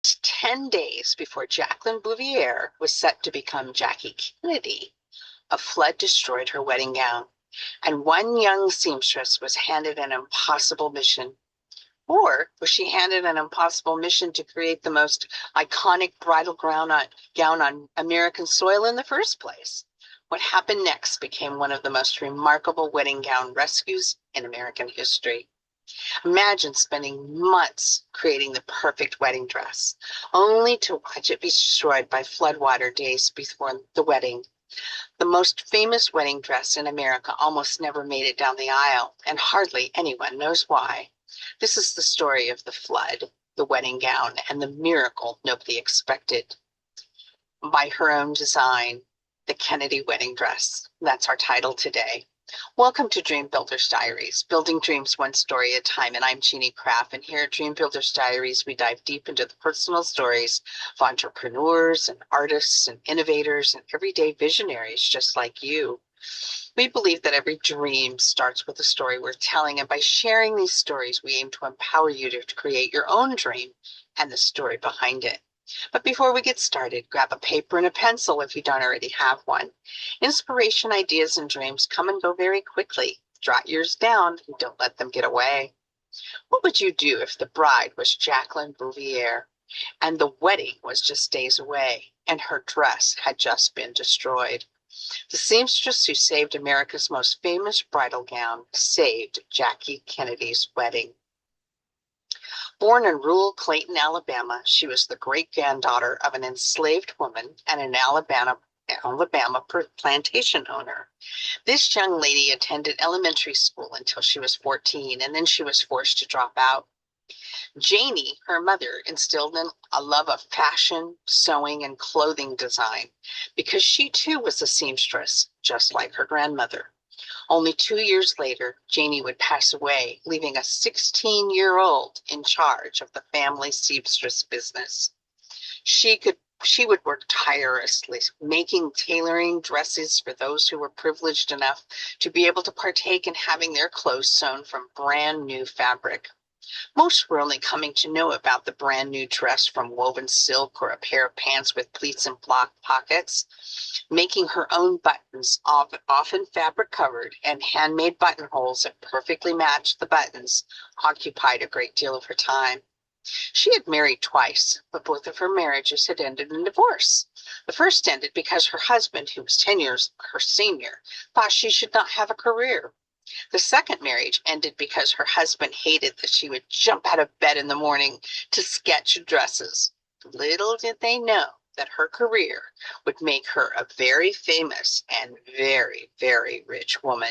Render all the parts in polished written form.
10 days before Jacqueline Bouvier was set to become Jackie Kennedy, a flood destroyed her wedding gown, and one young seamstress was handed an impossible mission. Or was she handed an impossible mission to create the most iconic bridal gown on American soil in the first place? What happened next became one of the most remarkable wedding gown rescues in American history. Imagine spending months creating the perfect wedding dress, only to watch it be destroyed by floodwater days before the wedding. The most famous wedding dress in America almost never made it down the aisle, and hardly anyone knows why. This is the story of the flood, the wedding gown, and the miracle nobody expected. By her own design, the Kennedy wedding dress. That's our title today. Welcome to Dream Builders Diaries, building dreams one story at a time. And I'm Jeannie Craft. And here at Dream Builders Diaries, we dive deep into the personal stories of entrepreneurs and artists and innovators and everyday visionaries just like you. We believe that every dream starts with a story worth telling. And by sharing these stories, we aim to empower you to create your own dream and the story behind it. But before we get started, grab a paper and a pencil if you don't already have one. Inspiration, ideas, and dreams come and go very quickly. Jot yours down and don't let them get away. What would you do if the bride was Jacqueline Bouvier and the wedding was just days away and her dress had just been destroyed? The seamstress who saved America's most famous bridal gown saved Jackie Kennedy's wedding. Born in rural Clayton, Alabama, she was the great-granddaughter of an enslaved woman and an Alabama plantation owner. This young lady attended elementary school until she was 14, and then she was forced to drop out. Janie, her mother, instilled in a love of fashion, sewing, and clothing design because she too was a seamstress, just like her grandmother. Only 2 years later, Janie would pass away, leaving a 16-year-old in charge of the family seamstress business. She would work tirelessly, making tailoring dresses for those who were privileged enough to be able to partake in having their clothes sewn from brand new fabric. Most were only coming to know about the brand new dress from woven silk or a pair of pants with pleats and pockets. Making her own buttons, often fabric covered, and handmade buttonholes that perfectly matched the buttons, occupied a great deal of her time. She had married twice, but both of her marriages had ended in divorce. The first ended because her husband, who was 10 years her senior, thought she should not have a career. The second marriage ended because her husband hated that she would jump out of bed in the morning to sketch dresses. Little did they know that her career would make her a very famous and very, very rich woman.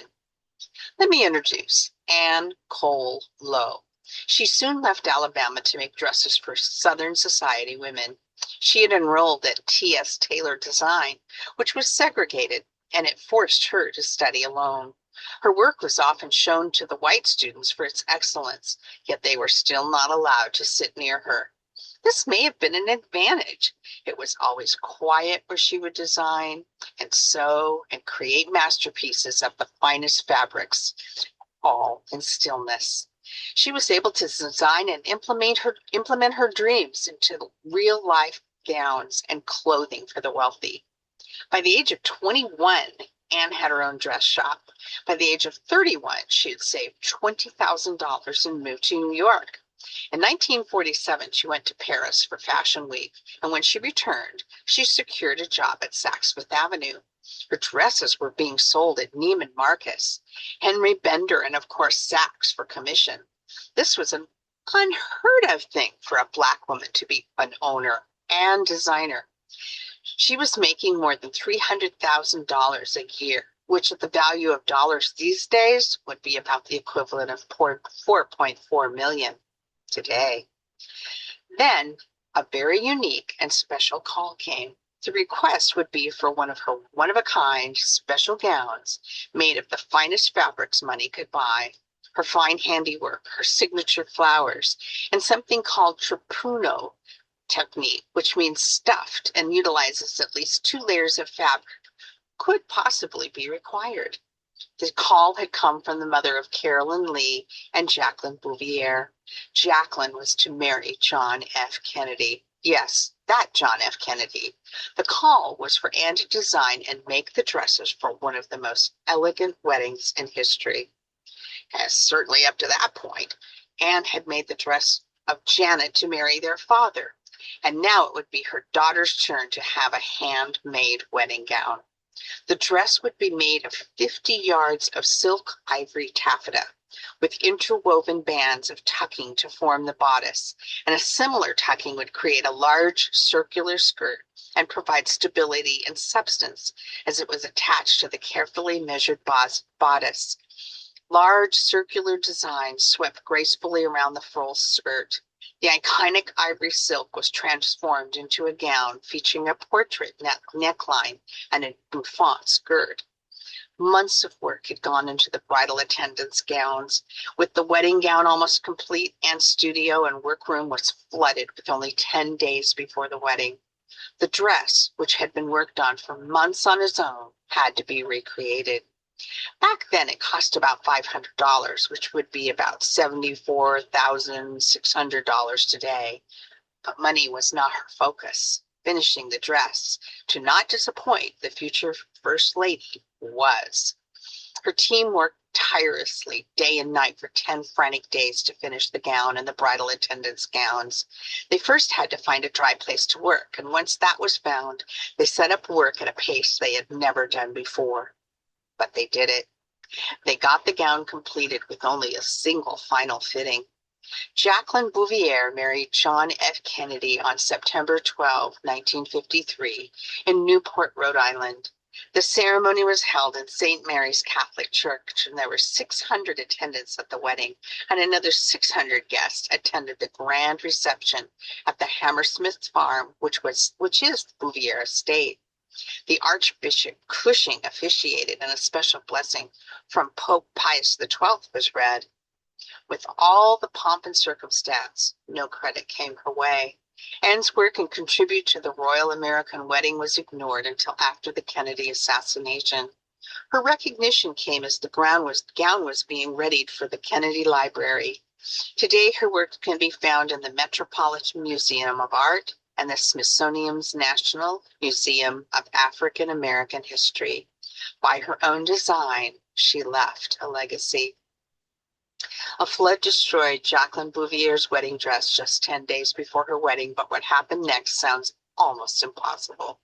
Let me introduce Anne Cole Lowe. She soon left Alabama to make dresses for Southern society women. She had enrolled at T.S. Taylor Design, which was segregated, and it forced her to study alone. Her work was often shown to the white students for its excellence, yet they were still not allowed to sit near her. This may have been an advantage. It was always quiet where she would design and sew and create masterpieces of the finest fabrics, all in stillness. She was able to design and implement her dreams into real-life gowns and clothing for the wealthy. By the age of 21, Anne had her own dress shop. By the age of 31, she had saved $20,000 and moved to New York. In 1947, she went to Paris for Fashion Week, and when she returned, she secured a job at Saks Fifth Avenue. Her dresses were being sold at Neiman Marcus, Henry Bender, and of course Saks for commission. This was an unheard of thing for a Black woman to be an owner and designer. She was making more than $300,000 a year, which at the value of dollars these days would be about the equivalent of 4.4 million today. Then a very unique and special call came. The request would be for one of her one-of-a-kind special gowns made of the finest fabrics money could buy. Her fine handiwork, her signature flowers, and something called trapuno technique, which means stuffed and utilizes at least 2 layers of fabric, could possibly be required. The call had come from the mother of Carolyn Lee and Jacqueline Bouvier. Jacqueline was to marry John F. Kennedy. Yes, that John F. Kennedy. The call was for Anne to design and make the dresses for one of the most elegant weddings in history. As certainly up to that point, Anne had made the dress of Janet to marry their father, and now it would be her daughter's turn to have a handmade wedding gown. The dress would be made of 50 yards of silk ivory taffeta, with interwoven bands of tucking to form the bodice, and a similar tucking would create a large circular skirt and provide stability and substance as it was attached to the carefully measured bodice. Large circular designs swept gracefully around the full skirt. The iconic ivory silk was transformed into a gown featuring a portrait neckline and a bouffant skirt. Months of work had gone into the bridal attendants' gowns. With the wedding gown almost complete, Anne's studio and workroom was flooded with only 10 days before the wedding. The dress, which had been worked on for months on its own, had to be recreated. Back then, it cost about $500, which would be about $74,600 today. But money was not her focus. Finishing the dress, to not disappoint the future First Lady, was. Her team worked tirelessly day and night for 10 frantic days to finish the gown and the bridal attendants' gowns. They first had to find a dry place to work, and once that was found, they set up work at a pace they had never done before. But they did it. They got the gown completed with only a single final fitting. Jacqueline Bouvier married John F. Kennedy on September 12, 1953, in Newport, Rhode Island. The ceremony was held in St. Mary's Catholic Church, and there were 600 attendants at the wedding, and another 600 guests attended the grand reception at the Hammersmith Farm, which is the Bouvier estate. The Archbishop Cushing officiated, and a special blessing from Pope Pius XII was read. With all the pomp and circumstance, no credit came her way. Anne's work and contribute to the Royal American wedding was ignored until after the Kennedy assassination. Her recognition came as the gown was being readied for the Kennedy Library. Today, her work can be found in the Metropolitan Museum of Art and the Smithsonian's National Museum of African American History. By her own design, she left a legacy. A flood destroyed Jacqueline Bouvier's wedding dress just 10 days before her wedding, but what happened next sounds almost impossible.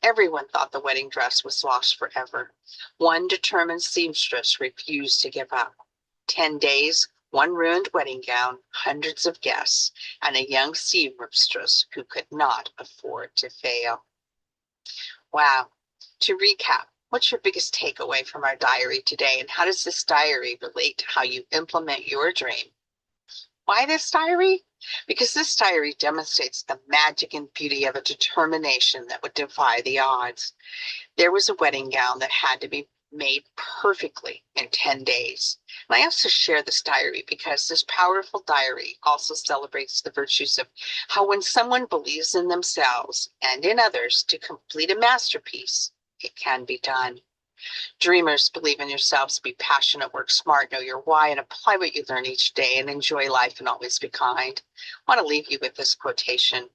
Everyone thought the wedding dress was lost forever. One determined seamstress refused to give up. 10 days, one ruined wedding gown, hundreds of guests, and a young seamstress who could not afford to fail. Wow. To recap, what's your biggest takeaway from our diary today, and how does this diary relate to how you implement your dream? Why this diary? Because this diary demonstrates the magic and beauty of a determination that would defy the odds. There was a wedding gown that had to be made perfectly in 10 days. And I also share this diary because this powerful diary also celebrates the virtues of how when someone believes in themselves and in others to complete a masterpiece, it can be done. Dreamers, believe in yourselves, be passionate, work smart, know your why, and apply what you learn each day, and enjoy life and always be kind. I want to leave you with this quotation.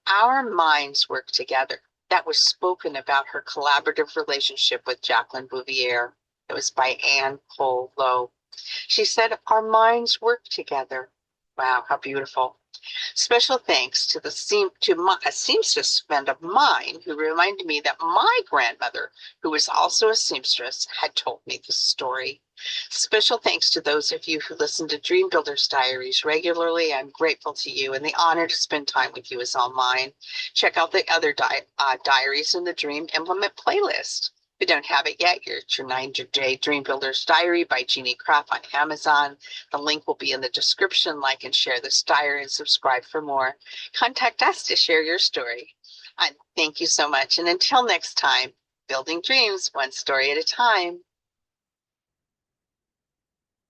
Our minds work together. That was spoken about her collaborative relationship with Jacqueline Bouvier. It was by Anne Cole Lowe. She said, our minds work together. Wow, how beautiful. Special thanks to a seamstress friend of mine who reminded me that my grandmother, who was also a seamstress, had told me this story. Special thanks to those of you who listen to Dream Builders Diaries regularly. I'm grateful to you, and the honor to spend time with you is all mine. Check out the other diaries in the Dream Implement playlist. If you don't have it yet, it's your 9-Day Dream Builder's Diary by Jeannie Craft on Amazon. The link will be in the description. Like and share this diary and subscribe for more. Contact us to share your story. And thank you so much. And until next time, building dreams one story at a time.